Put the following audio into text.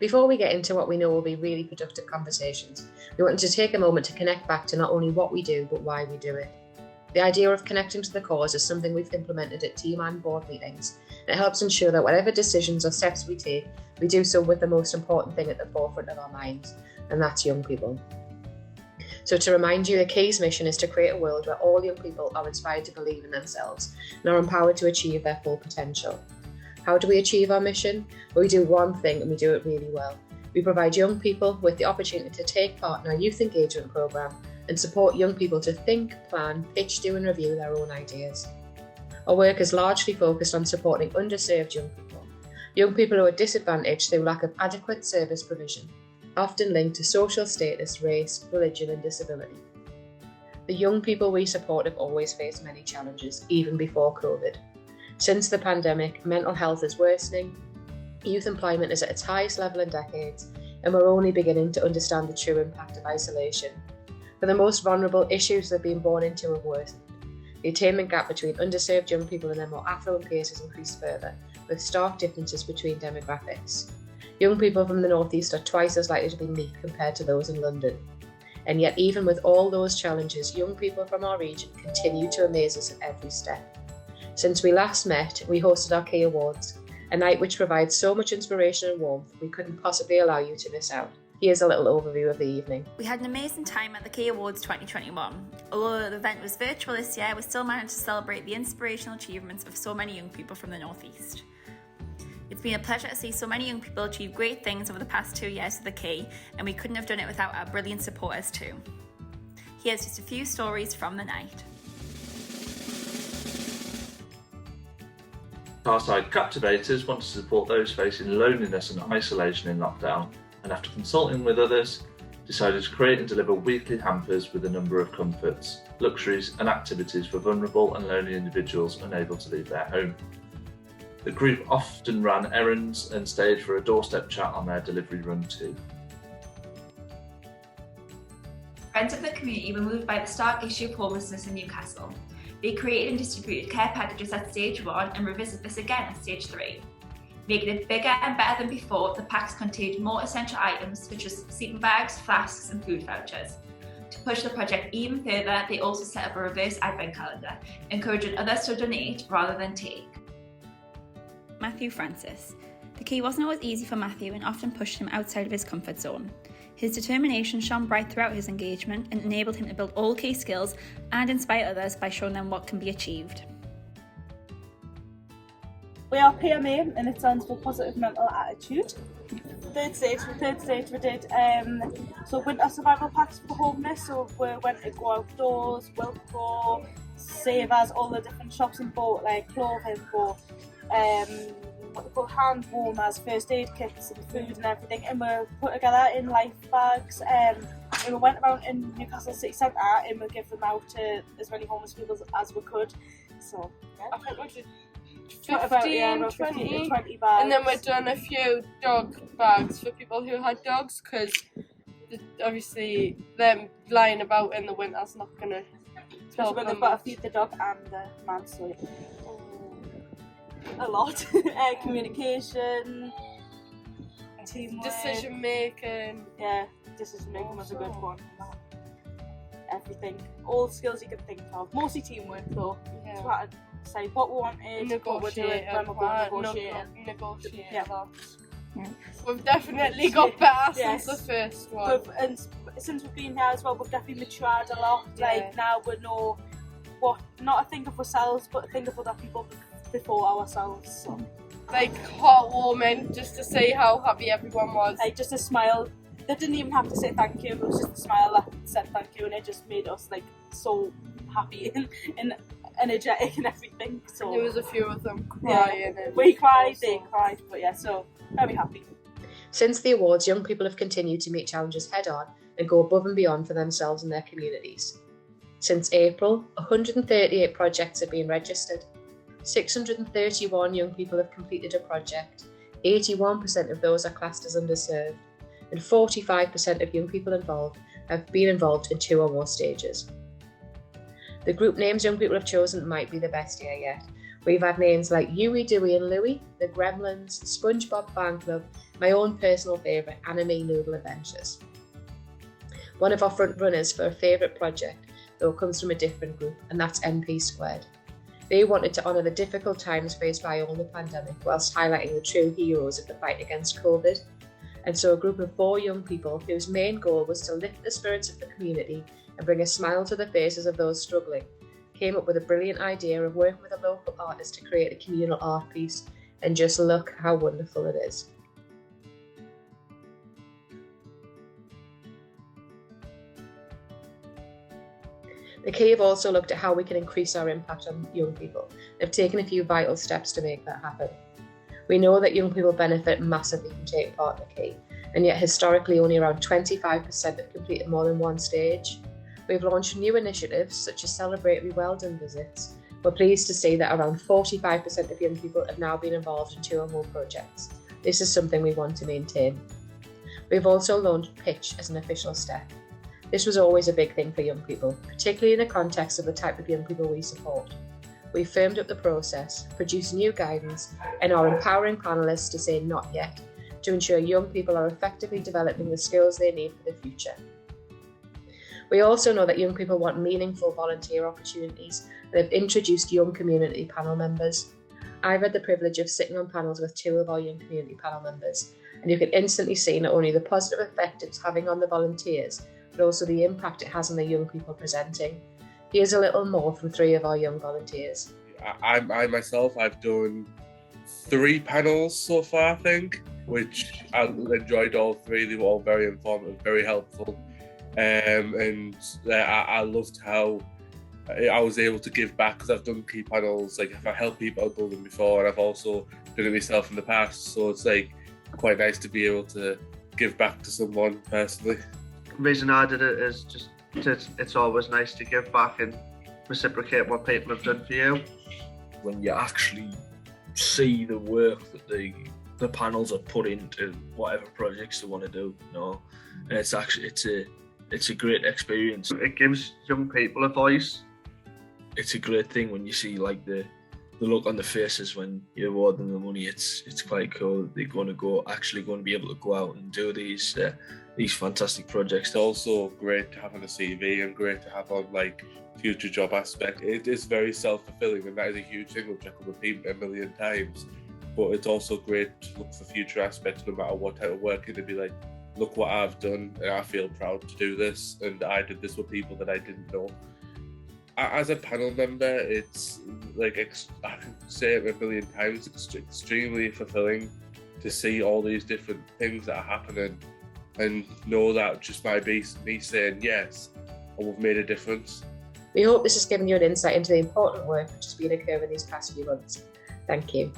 Before we get into what we know will be really productive conversations, we wanted to take a moment to connect back to not only what we do, but why we do it. The idea of connecting to the cause is something we've implemented at team and board meetings. It helps ensure that whatever decisions or steps we take, we do so with the most important thing at the forefront of our minds, and that's young people. So to remind you, the Key's mission is to create a world where all young people are inspired to believe in themselves and are empowered to achieve their full potential. How do we achieve our mission? Well, we do one thing and we do it really well. We provide young people with the opportunity to take part in our youth engagement programme and support young people to think, plan, pitch, do and review their own ideas. Our work is largely focused on supporting underserved young people who are disadvantaged through lack of adequate service provision, often linked to social status, race, religion and disability. The young people we support have always faced many challenges, even before COVID. Since the pandemic, mental health is worsening, youth employment is at its highest level in decades, and we're only beginning to understand the true impact of isolation. For the most vulnerable, issues they've been born into have worsened. The attainment gap between underserved young people and their more affluent peers has increased further, with stark differences between demographics. Young people from the North East are twice as likely to be NEET compared to those in London. And yet, even with all those challenges, young people from our region continue to amaze us at every step. Since we last met, we hosted our Key Awards, a night which provides so much inspiration and warmth we couldn't possibly allow you to miss out. Here's a little overview of the evening. We had an amazing time at the Key Awards 2021. Although the event was virtual this year, we still managed to celebrate the inspirational achievements of so many young people from the North East. It's been a pleasure to see so many young people achieve great things over the past 2 years at the Key, and we couldn't have done it without our brilliant supporters too. Here's just a few stories from the night. Carside Captivators want to support those facing loneliness and isolation in lockdown, and after consulting with others, decided to create and deliver weekly hampers with a number of comforts, luxuries and activities for vulnerable and lonely individuals unable to leave their home. The group often ran errands and stayed for a doorstep chat on their delivery run too. Friends of the community were moved by the stark issue of homelessness in Newcastle. They created and distributed care packages at stage 1 and revisit this again at stage 3. Making it bigger and better than before, the packs contained more essential items such as sleeping bags, flasks and food vouchers. To push the project even further, they also set up a reverse advent calendar, encouraging others to donate rather than take. Matthew Francis. The Key wasn't always easy for Matthew and often pushed him outside of his comfort zone. His determination shone bright throughout his engagement and enabled him to build all key skills and inspire others by showing them what can be achieved. We are PMA and it stands for Positive Mental Attitude. Third stage we did so winter survival packs for the homeless, so we went to go outdoors, Wilko, Savers, all the different shops and bought like clothing, bought what they call hand warmers, first aid kits and food and everything, and we put together in life bags and we went around in Newcastle city centre and we give them out to as many homeless people as we could. So yeah. I think we did 15, 20 bags. And then we've done a few dog bags for people who had dogs, because obviously them lying about in the winter's not going to especially when they've got to feed the dog and the man, so a lot. Communication, teamwork, decision making. Yeah, decision making was a good one. Everything, all skills you can think of. Mostly teamwork though. Yeah. So we had to say what we wanted, what we're doing, when we're going negotiating. Yeah. Yeah. We've definitely got better Yes. since the first one. And since we've been here as well, we've definitely matured a lot. Yeah. Like now we know what not to think of ourselves, but to think of other people before ourselves. So. Like heartwarming, just to see how happy everyone was. Like just a smile. They didn't even have to say thank you. It was just a smile that said thank you, and it just made us like so happy and energetic and everything. So There was a few of them crying. yeah. And We cried, also- they cried, but yeah, so very happy. Since the awards, young people have continued to meet challenges head on and go above and beyond for themselves and their communities. Since April, 138 projects have been registered. 631 young people have completed a project. 81% of those are classed as underserved, and 45% of young people involved have been involved in 2 or more stages. The group names young people have chosen might be the best year yet. We've had names like Huey, Dewey and Louie, The Gremlins, SpongeBob Fan Club, my own personal favourite, Anime Noodle Adventures. One of our front runners for a favourite project, though, comes from a different group, and that's NP Squared. They wanted to honour the difficult times faced by all the pandemic whilst highlighting the true heroes of the fight against COVID. And so a group of 4 young people whose main goal was to lift the spirits of the community and bring a smile to the faces of those struggling came up with a brilliant idea of working with a local artist to create a communal art piece, and just look how wonderful it is. The Key have also looked at how we can increase our impact on young people. They've taken a few vital steps to make that happen. We know that young people benefit massively from taking part in the Key, and yet historically only around 25% have completed more than one stage. We've launched new initiatives such as celebratory well done visits. We're pleased to see that around 45% of young people have now been involved in 2 or more projects. This is something we want to maintain. We've also launched Pitch as an official step. This was always a big thing for young people, particularly in the context of the type of young people we support. We've firmed up the process, produced new guidance, and are empowering panellists to say not yet, to ensure young people are effectively developing the skills they need for the future. We also know that young people want meaningful volunteer opportunities and have introduced young community panel members. I've had the privilege of sitting on panels with 2 of our young community panel members, and you can instantly see not only the positive effect it's having on the volunteers, but also the impact it has on the young people presenting. Here's a little more from 3 of our young volunteers. I myself, I've done 3 panels so far, I think, which I enjoyed all 3. They were all very informative, very helpful. I loved how I was able to give back, because I've done key panels, like if I help people out building before, and I've also done it myself in the past, so it's like quite nice to be able to give back to someone personally. The reason I did it is just it's always nice to give back and reciprocate what people have done for you. When you actually see the work that the panels are put into whatever projects they want to do, you know, and it's a great experience. It gives young people a voice. It's a great thing when you see like the look on the faces when you award them the money. It's quite cool. They're going to be able to go out and do these fantastic projects. It's also great to have on a CV and great to have on like future job aspect. It is very self-fulfilling, and that is a huge thing which I could repeat a million times. But it's also great to look for future aspects, no matter what type of work it, to be like, look what I've done, and I feel proud to do this, and I did this with people that I didn't know. As a panel member, it's like, I can say it a million times, it's extremely fulfilling to see all these different things that are happening, and know that just by me saying yes, we've made a difference. We hope this has given you an insight into the important work which has been occurring these past few months. Thank you.